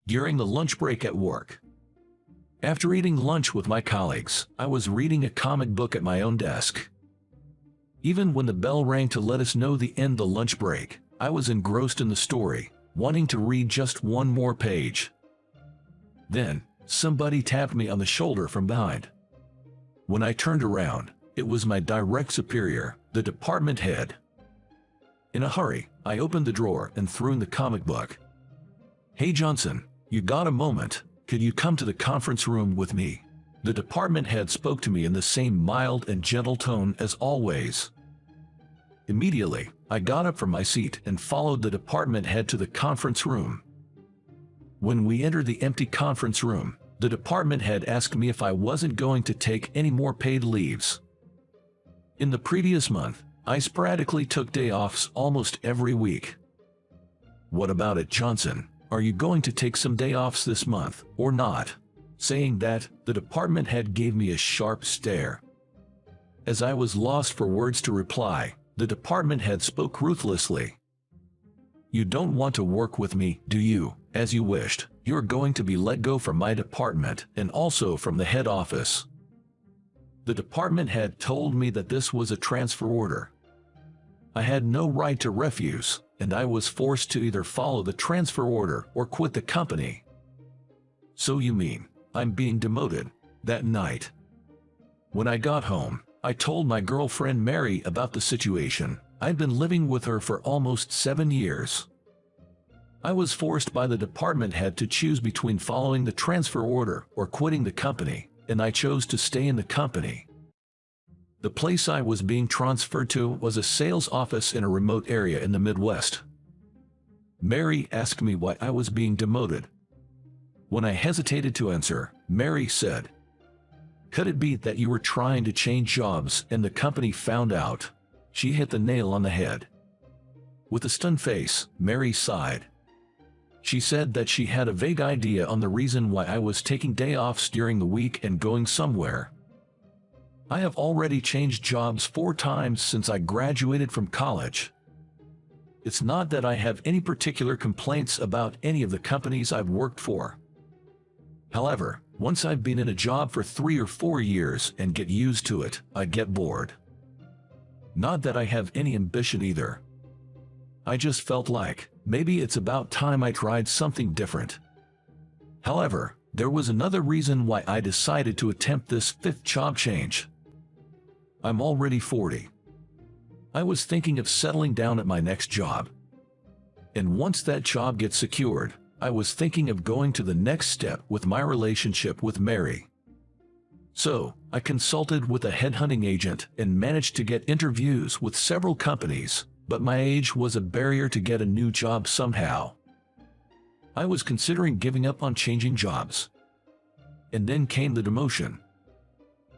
during the lunch break at work. After eating lunch with my colleagues, I was reading a comic book at my own desk. Even when the bell rang to let us know the end of the lunch break, I was engrossed in the story, wanting to read just one more page. Then, somebody tapped me on the shoulder from behind. When I turned around, it was my direct superior, the department head. In a hurry, I opened the drawer and threw in the comic book. "Hey Johnson, you got a moment? Could you come to the conference room with me?" The department head spoke to me in the same mild and gentle tone as always. Immediately, I got up from my seat and followed the department head to the conference room. When we entered the empty conference room, the department head asked me if I wasn't going to take any more paid leaves. In the previous month, I sporadically took day offs almost every week. "What about it, Johnson? Are you going to take some day offs this month, or not?" Saying that, the department head gave me a sharp stare. As I was lost for words to reply, the department head spoke ruthlessly. "You don't want to work with me, do you? As you wished, you're going to be let go from my department and also from the head office." The department head told me that this was a transfer order. I had no right to refuse, and I was forced to either follow the transfer order or quit the company. "So you mean I'm being demoted?" That night, when I got home, I told my girlfriend Mary about the situation. I'd been living with her for almost 7 years. I was forced by the department head to choose between following the transfer order or quitting the company, and I chose to stay in the company. The place I was being transferred to was a sales office in a remote area in the Midwest. Mary asked me why I was being demoted. When I hesitated to answer, Mary said, "Could it be that you were trying to change jobs and the company found out?" She hit the nail on the head. With a stunned face, Mary sighed. She said that she had a vague idea on the reason why I was taking day offs during the week and going somewhere. "I have already changed jobs 4 times since I graduated from college. It's not that I have any particular complaints about any of the companies I've worked for. However, once I've been in a job for 3 or 4 years and get used to it, I get bored. Not that I have any ambition either. I just felt like maybe it's about time I tried something different." However, there was another reason why I decided to attempt this 5th job change. I'm already 40. I was thinking of settling down at my next job. And once that job gets secured, I was thinking of going to the next step with my relationship with Mary. So, I consulted with a headhunting agent and managed to get interviews with several companies, but my age was a barrier to get a new job somehow. I was considering giving up on changing jobs. And then came the demotion.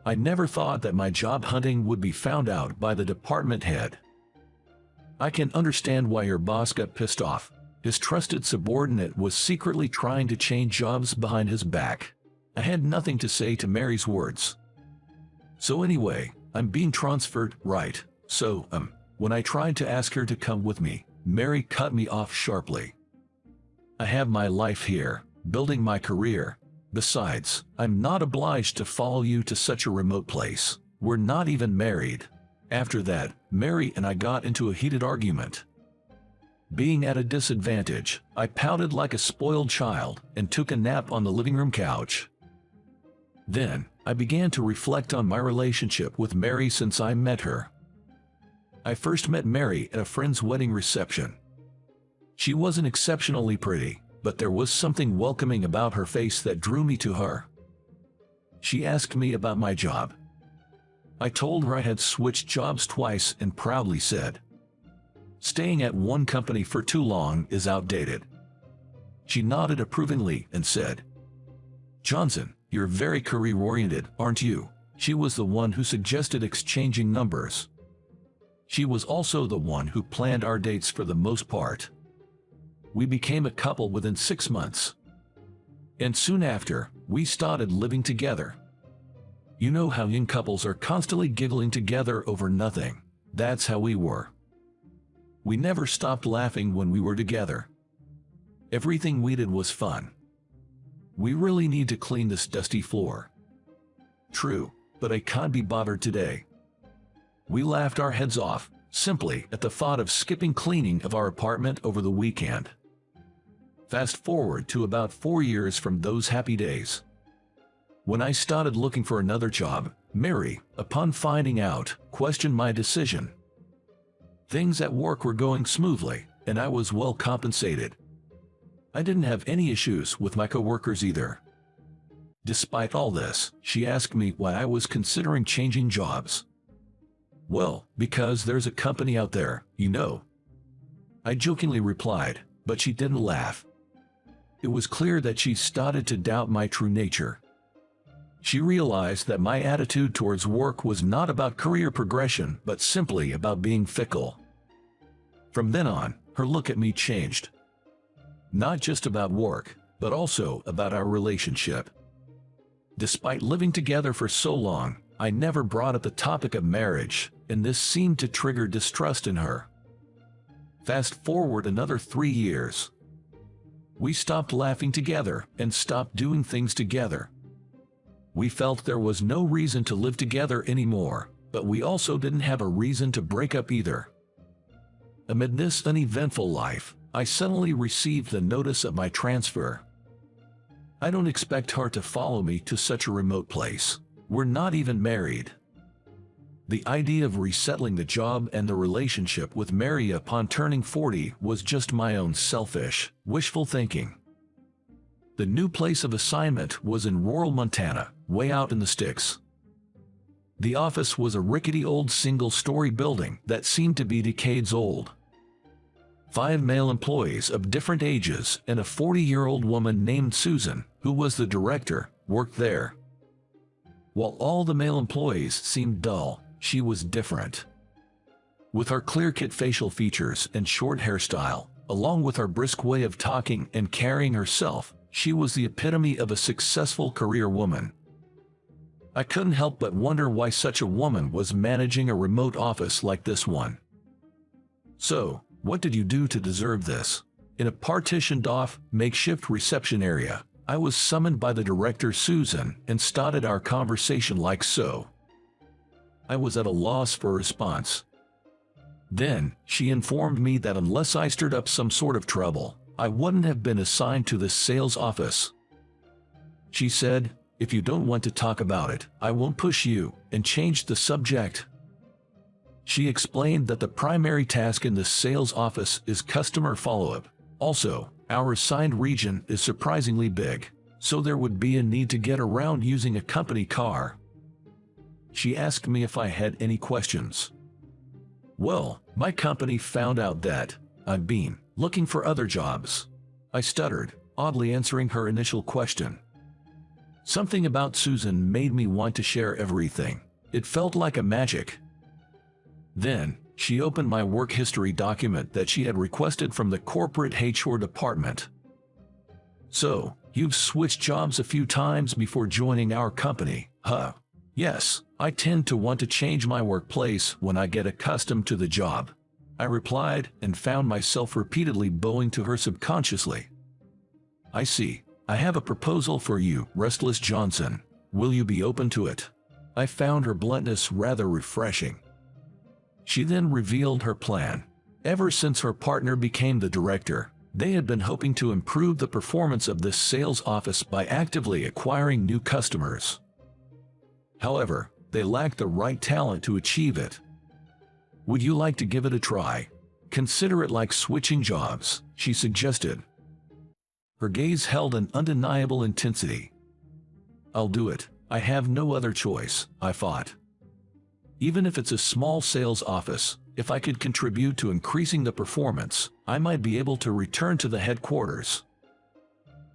I never thought that my job hunting would be found out by the department head. I can understand why your boss got pissed off. His trusted subordinate was secretly trying to change jobs behind his back. I had nothing to say to Mary's words. So anyway, I'm being transferred, right? So, when I tried to ask her to come with me, Mary cut me off sharply. "I have my life here, building my career. Besides, I'm not obliged to follow you to such a remote place. We're not even married." After that, Mary and I got into a heated argument. Being at a disadvantage, I pouted like a spoiled child and took a nap on the living room couch. Then, I began to reflect on my relationship with Mary since I met her. I first met Mary at a friend's wedding reception. She wasn't exceptionally pretty, but there was something welcoming about her face that drew me to her. She asked me about my job. I told her I had switched jobs twice and proudly said, "Staying at one company for too long is outdated." She nodded approvingly and said, "Johnson, you're very career-oriented, aren't you?" She was the one who suggested exchanging numbers. She was also the one who planned our dates for the most part. We became a couple within 6 months. And soon after, we started living together. You know how young couples are constantly giggling together over nothing. That's how we were. We never stopped laughing when we were together. Everything we did was fun. We really need to clean this dusty floor. True, but I can't be bothered today. We laughed our heads off, simply at the thought of skipping cleaning of our apartment over the weekend. Fast forward to about 4 years from those happy days. When I started looking for another job, Mary, upon finding out, questioned my decision. Things at work were going smoothly, and I was well compensated. I didn't have any issues with my coworkers either. Despite all this, she asked me why I was considering changing jobs. Well, because there's a company out there, you know. I jokingly replied, but she didn't laugh. It was clear that she started to doubt my true nature. She realized that my attitude towards work was not about career progression, but simply about being fickle. From then on, her look at me changed. Not just about work, but also about our relationship. Despite living together for so long, I never brought up the topic of marriage, and this seemed to trigger distrust in her. Fast forward another 3 years. We stopped laughing together and stopped doing things together. We felt there was no reason to live together anymore, but we also didn't have a reason to break up either. Amid this uneventful life, I suddenly received the notice of my transfer. I don't expect her to follow me to such a remote place. We're not even married. The idea of resettling the job and the relationship with Mary upon turning 40 was just my own selfish, wishful thinking. The new place of assignment was in rural Montana, way out in the sticks. The office was a rickety old single-story building that seemed to be decades old. 5 male employees of different ages and a 40-year-old woman named Susan, who was the director, worked there. While all the male employees seemed dull, she was different. With her clear-cut facial features and short hairstyle, along with her brisk way of talking and carrying herself, she was the epitome of a successful career woman. I couldn't help but wonder why such a woman was managing a remote office like this one. So, what did you do to deserve this? In a partitioned-off, makeshift reception area, I was summoned by the director Susan and started our conversation like so. I was at a loss for a response. Then, she informed me that unless I stirred up some sort of trouble, I wouldn't have been assigned to this sales office. She said, "If you don't want to talk about it, I won't push you," and changed the subject. She explained that the primary task in the sales office is customer follow-up. Also, our assigned region is surprisingly big, so there would be a need to get around using a company car. She asked me if I had any questions. Well, my company found out that I've been looking for other jobs. I stuttered, oddly answering her initial question. Something about Susan made me want to share everything. It felt like a magic. Then, she opened my work history document that she had requested from the corporate HR department. "So, you've switched jobs a few times before joining our company, huh?" "Yes, I tend to want to change my workplace when I get accustomed to the job," I replied, and found myself repeatedly bowing to her subconsciously. "I see. I have a proposal for you, Restless Johnson. Will you be open to it?" I found her bluntness rather refreshing. She then revealed her plan. Ever since her partner became the director, they had been hoping to improve the performance of this sales office by actively acquiring new customers. However, they lacked the right talent to achieve it. "Would you like to give it a try? Consider it like switching jobs," she suggested. Her gaze held an undeniable intensity. "I'll do it. I have no other choice," I thought. Even if it's a small sales office, if I could contribute to increasing the performance, I might be able to return to the headquarters.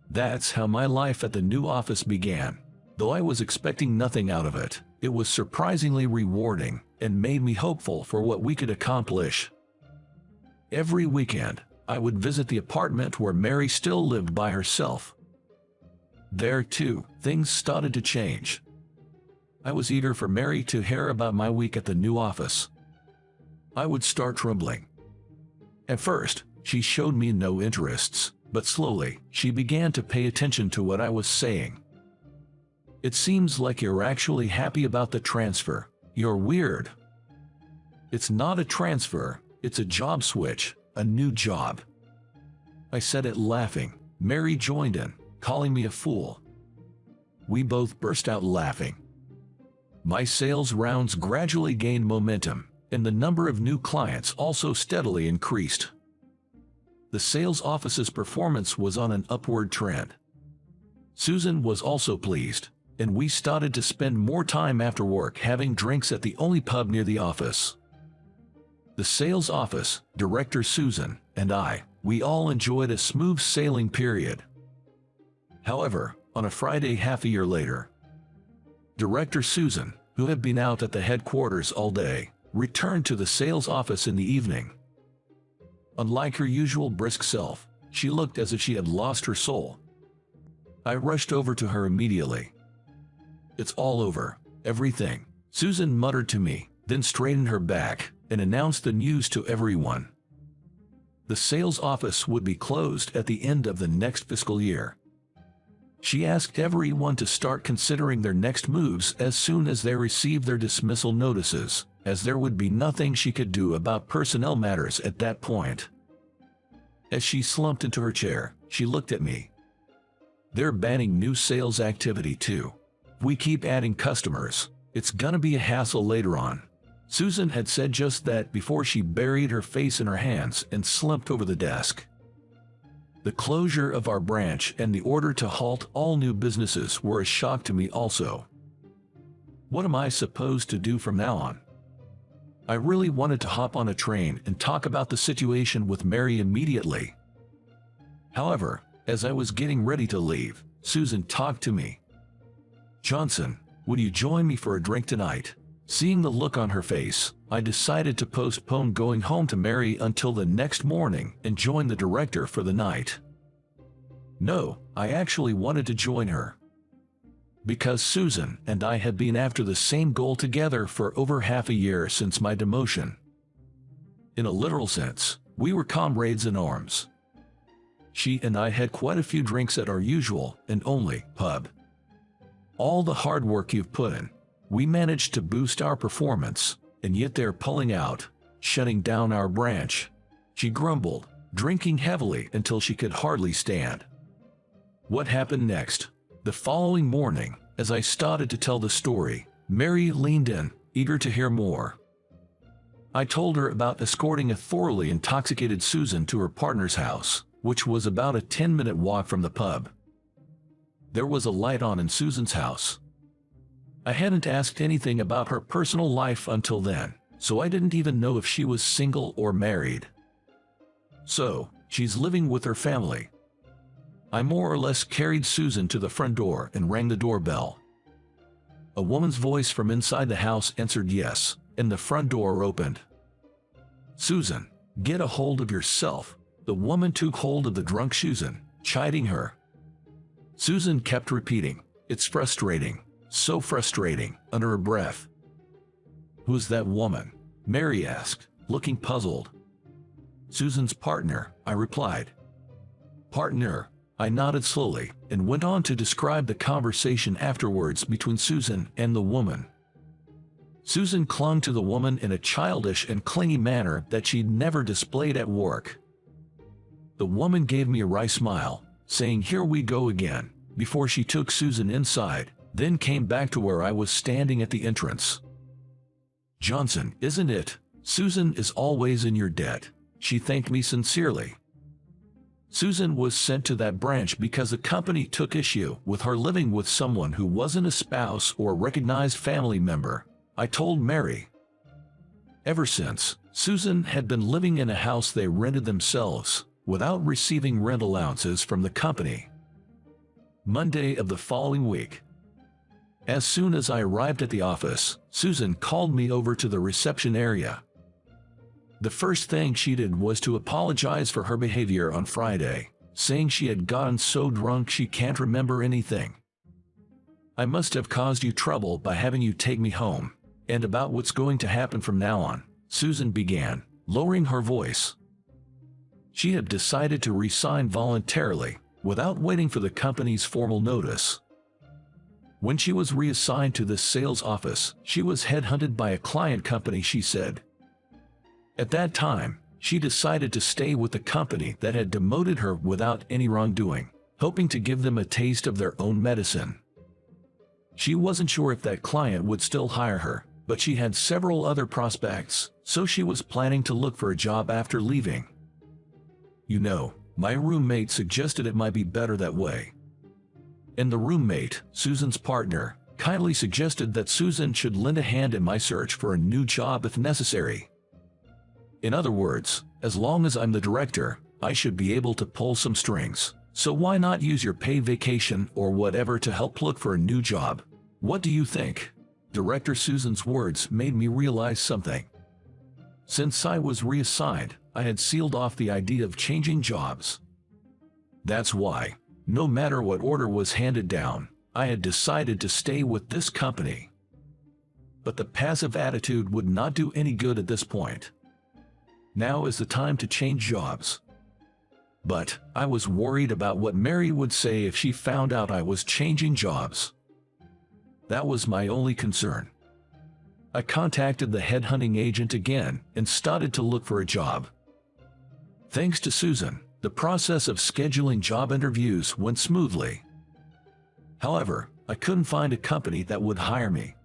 That's how my life at the new office began. Though I was expecting nothing out of it, it was surprisingly rewarding and made me hopeful for what we could accomplish. Every weekend, I would visit the apartment where Mary still lived by herself. There, too, things started to change. I was eager for Mary to hear about my week at the new office. I would start trembling. At first, she showed me no interests, But slowly, she began to pay attention to what I was saying. "It seems like you're actually happy about the transfer. You're weird." "It's not a transfer, it's a job switch, a new job." I said it laughing. Mary joined in, calling me a fool. We both burst out laughing. My sales rounds gradually gained momentum, and the number of new clients also steadily increased. The sales office's performance was on an upward trend. Susan was also pleased, and we started to spend more time after work having drinks at the only pub near the office. The sales office, Director Susan, and we all enjoyed a smooth sailing period. However, on a Friday half a year later, Director Susan, who had been out at the headquarters all day, returned to the sales office in the evening. Unlike her usual brisk self, she looked as if she had lost her soul. I rushed over to her immediately. "It's all over, everything," Susan muttered to me, then straightened her back and announced the news to everyone. The sales office would be closed at the end of the next fiscal year. She asked everyone to start considering their next moves as soon as they received their dismissal notices, as there would be nothing she could do about personnel matters at that point. As she slumped into her chair, she looked at me. "They're banning new sales activity too. If we keep adding customers, it's gonna be a hassle later on." Susan had said just that before she buried her face in her hands and slumped over the desk. The closure of our branch and the order to halt all new businesses were a shock to me also. What am I supposed to do from now on? I really wanted to hop on a train and talk about the situation with Mary immediately. However, as I was getting ready to leave, Susan talked to me. "Johnson, would you join me for a drink tonight?" Seeing the look on her face, I decided to postpone going home to Mary until the next morning and join the director for the night. No, I actually wanted to join her. Because Susan and I had been after the same goal together for over half a year since my demotion. In a literal sense, we were comrades in arms. She and I had quite a few drinks at our usual and only pub. "All the hard work you've put in, we managed to boost our performance, and yet they're pulling out, shutting down our branch," she grumbled, drinking heavily until she could hardly stand. What happened next? The following morning, as I started to tell the story, Mary leaned in, eager to hear more. I told her about escorting a thoroughly intoxicated Susan to her partner's house, which was about a 10-minute walk from the pub. There was a light on in Susan's house. I hadn't asked anything about her personal life until then, so I didn't even know if she was single or married. "So, she's living with her family." I more or less carried Susan to the front door and rang the doorbell. A woman's voice from inside the house answered yes, and the front door opened. "Susan, get a hold of yourself." The woman took hold of the drunk Susan, chiding her. Susan kept repeating, "It's frustrating. So frustrating," under her breath. "Who's that woman?" Mary asked, looking puzzled. "Susan's partner," I replied. "Partner?" I nodded slowly and went on to describe the conversation afterwards between Susan and the woman. Susan clung to the woman in a childish and clingy manner that she'd never displayed at work. The woman gave me a wry smile, saying, "Here we go again," before she took Susan inside, then came back to where I was standing at the entrance. "Johnson, isn't it? Susan is always in your debt." She thanked me sincerely. Susan was sent to that branch because the company took issue with her living with someone who wasn't a spouse or recognized family member, I told Mary. Ever since, Susan had been living in a house they rented themselves, without receiving rent allowances from the company. Monday of the following week. As soon as I arrived at the office, Susan called me over to the reception area. The first thing she did was to apologize for her behavior on Friday, saying she had gotten so drunk she can't remember anything. "I must have caused you trouble by having you take me home, and about what's going to happen from now on," Susan began, lowering her voice. She had decided to resign voluntarily, without waiting for the company's formal notice. When she was reassigned to the sales office, she was headhunted by a client company, she said. At that time, she decided to stay with the company that had demoted her without any wrongdoing, hoping to give them a taste of their own medicine. She wasn't sure if that client would still hire her, but she had several other prospects, so she was planning to look for a job after leaving. You know, my roommate suggested it might be better that way. And the roommate, Susan's partner, kindly suggested that Susan should lend a hand in my search for a new job if necessary. In other words, as long as I'm the director, I should be able to pull some strings, so why not use your paid vacation or whatever to help look for a new job? What do you think? Director Susan's words made me realize something. Since I was reassigned, I had sealed off the idea of changing jobs. That's why, no matter what order was handed down, I had decided to stay with this company. But the passive attitude would not do any good at this point. Now is the time to change jobs. But I was worried about what Mary would say if she found out I was changing jobs. That was my only concern. I contacted the headhunting agent again and started to look for a job. Thanks to Susan, the process of scheduling job interviews went smoothly. However, I couldn't find a company that would hire me.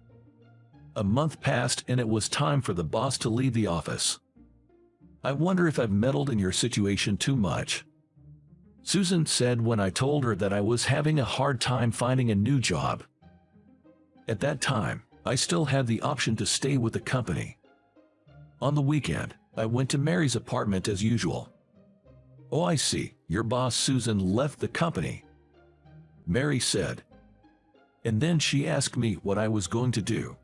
A month passed and it was time for the boss to leave the office. I wonder if I've meddled in your situation too much. Susan said when I told her that I was having a hard time finding a new job. At that time, I still had the option to stay with the company. On the weekend, I went to Mary's apartment as usual. Oh, I see, your boss Susan left the company, Mary said. And then she asked me what I was going to do.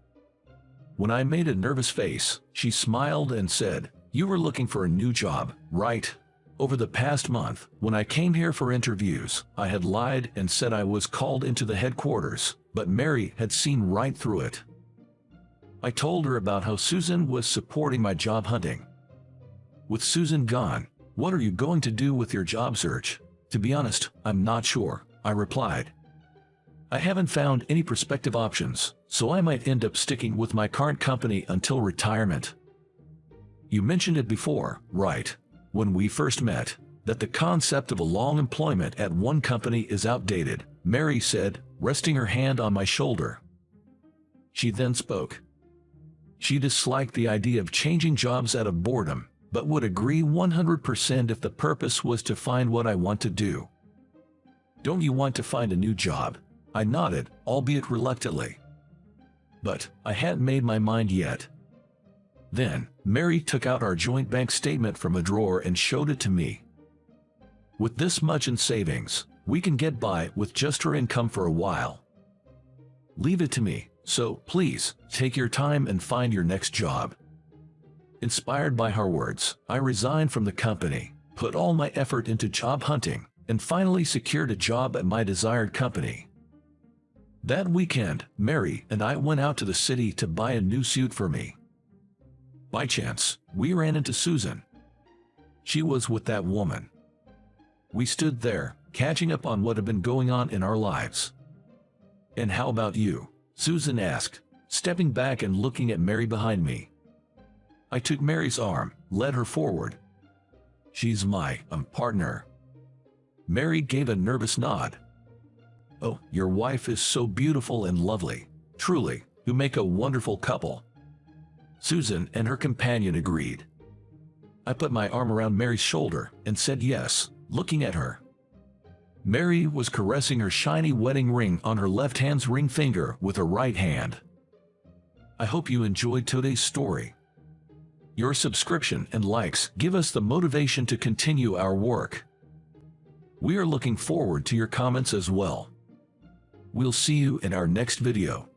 When I made a nervous face, she smiled and said, "You were looking for a new job, right?" Over the past month, when I came here for interviews, I had lied and said I was called into the headquarters, but Mary had seen right through it. I told her about how Susan was supporting my job hunting. With Susan gone, what are you going to do with your job search? To be honest, I'm not sure, I replied. I haven't found any prospective options, so I might end up sticking with my current company until retirement. You mentioned it before, right? When we first met, that the concept of a long employment at one company is outdated, Mary said, resting her hand on my shoulder. She then spoke. She disliked the idea of changing jobs out of boredom, but would agree 100% if the purpose was to find what I want to do. Don't you want to find a new job? I nodded, albeit reluctantly. But I hadn't made my mind yet. Then, Mary took out our joint bank statement from a drawer and showed it to me. With this much in savings, we can get by with just her income for a while. Leave it to me, so please, take your time and find your next job. Inspired by her words, I resigned from the company, put all my effort into job hunting, and finally secured a job at my desired company. That weekend, Mary and I went out to the city to buy a new suit for me. By chance, we ran into Susan. She was with that woman. We stood there, catching up on what had been going on in our lives. "And how about you?" Susan asked, stepping back and looking at Mary behind me. I took Mary's arm, led her forward. "She's my partner." Mary gave a nervous nod. "Oh, your wife is so beautiful and lovely. Truly, you make a wonderful couple." Susan and her companion agreed. I put my arm around Mary's shoulder and said yes, looking at her. Mary was caressing her shiny wedding ring on her left hand's ring finger with her right hand. I hope you enjoyed today's story. Your subscription and likes give us the motivation to continue our work. We are looking forward to your comments as well. We'll see you in our next video.